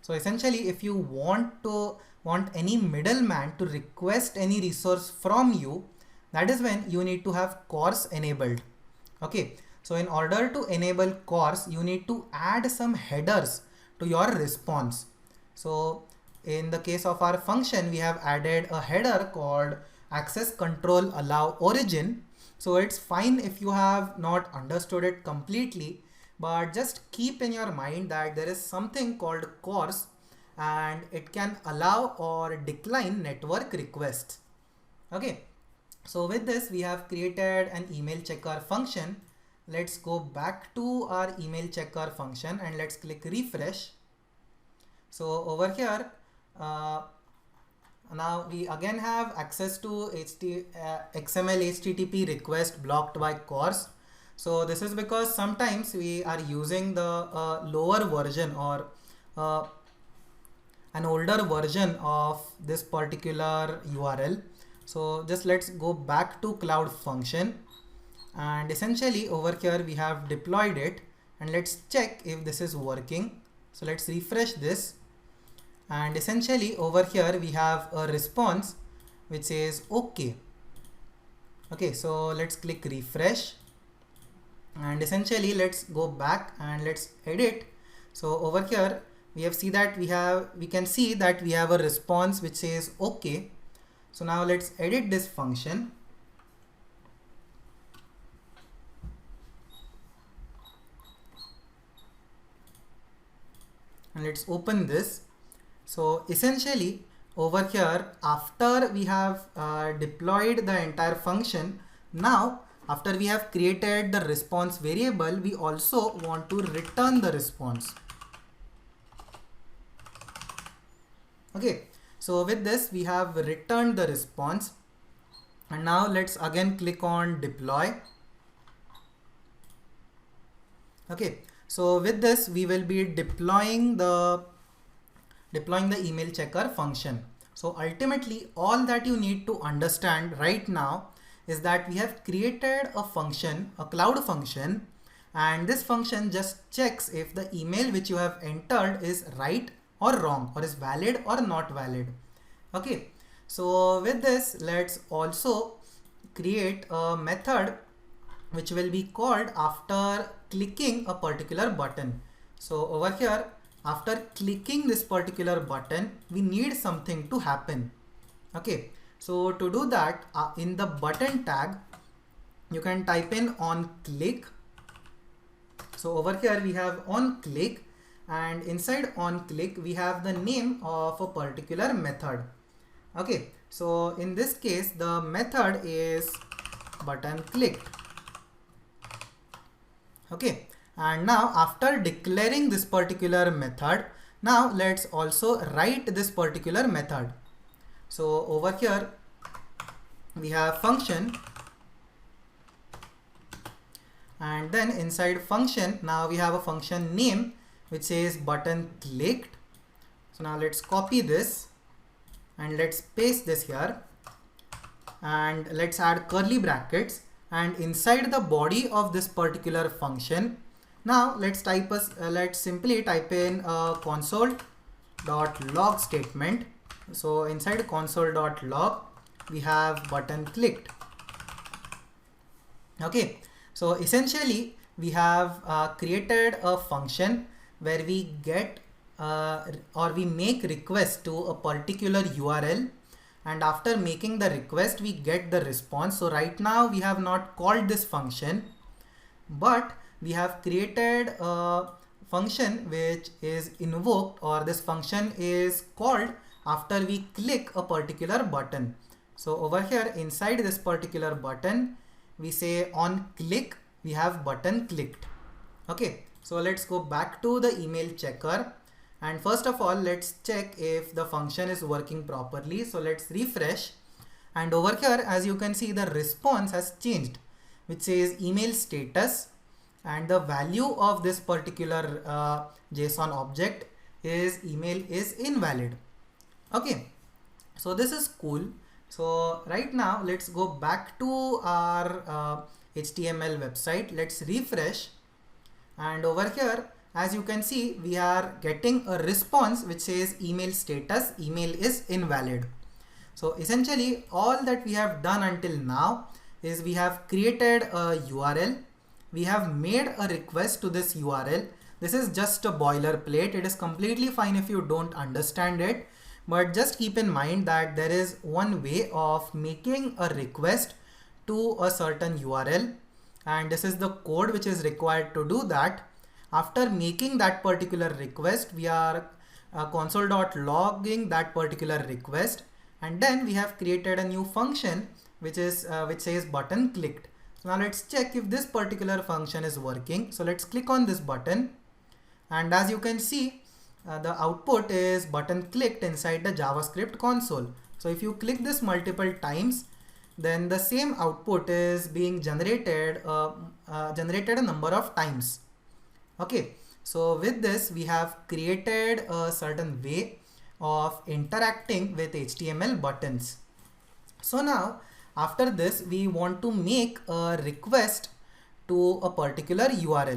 So essentially, if you want any middleman to request any resource from you, that is when you need to have CORS enabled. Okay, so in order to enable CORS, you need to add some headers to your response. So in the case of our function, we have added a header called access control allow origin. So it's fine if you have not understood it completely, but just keep in your mind that there is something called CORS and it can allow or decline network requests. Okay, so with this we have created an email checker function. Let's go back to our email checker function and let's click refresh. So over here, now we again have access to XML HTTP request blocked by CORS. So this is because sometimes we are using the lower version or an older version of this particular URL. So just let's go back to cloud function, and essentially over here we have deployed it, and let's check if this is working. So let's refresh this, and essentially over here we have a response which says okay. Okay, so let's click refresh, and essentially let's go back and let's edit. So over here we can see that we have a response which says okay. So now let's edit this function. And let's open this. So essentially over here, after we have deployed the entire function, now after we have created the response variable, we also want to return the response. Okay, so with this we have returned the response, and now let's again click on deploy. Okay, so with this we will be deploying the email checker function. So ultimately all that you need to understand right now is that we have created a function, a cloud function, and this function just checks if the email which you have entered is right or wrong, or is valid or not valid. Okay, so with this let's also create a method which will be called after clicking a particular button. So over here, after clicking this particular button, we need something to happen. Okay, so to do that, in the button tag you can type in on click. So over here we have on click, and inside on click we have the name of a particular method. Okay, so in this case the method is button clicked. Okay, and now after declaring this particular method, now let's also write this particular method. So over here we have function, and then inside function now we have a function name which says button clicked. So now let's copy this and let's paste this here, and let's add curly brackets, and inside the body of this particular function, now let's simply type in a console.log statement. So inside console.log we have button clicked. Okay, so essentially we have created a function where we get or we make request to a particular URL, and after making the request we get the response. So right now we have not called this function, but we have created a function which is invoked, or this function is called after we click a particular button. So over here inside this particular button we say on click we have button clicked. Okay, so let's go back to the email checker, and first of all let's check if the function is working properly. So let's refresh, and over here as you can see the response has changed, which says email status, and the value of this particular JSON object is email is invalid. Okay, so this is cool. So right now let's go back to our HTML website. Let's refresh, and over here as you can see, we are getting a response which says email status, email is invalid. So essentially all that we have done until now is we have created a URL. We have made a request to this URL. This is just a boilerplate. It is completely fine if you don't understand it, but just keep in mind that there is one way of making a request to a certain URL, and this is the code which is required to do that. After making that particular request, we are console.logging that particular request, and then we have created a new function which says button clicked. So now let's check if this particular function is working. So let's click on this button, and as you can see, the output is button clicked inside the JavaScript console. So if you click this multiple times, then the same output is being generated a number of times. Okay, so with this we have created a certain way of interacting with HTML buttons. So now after this we want to make a request to a particular URL.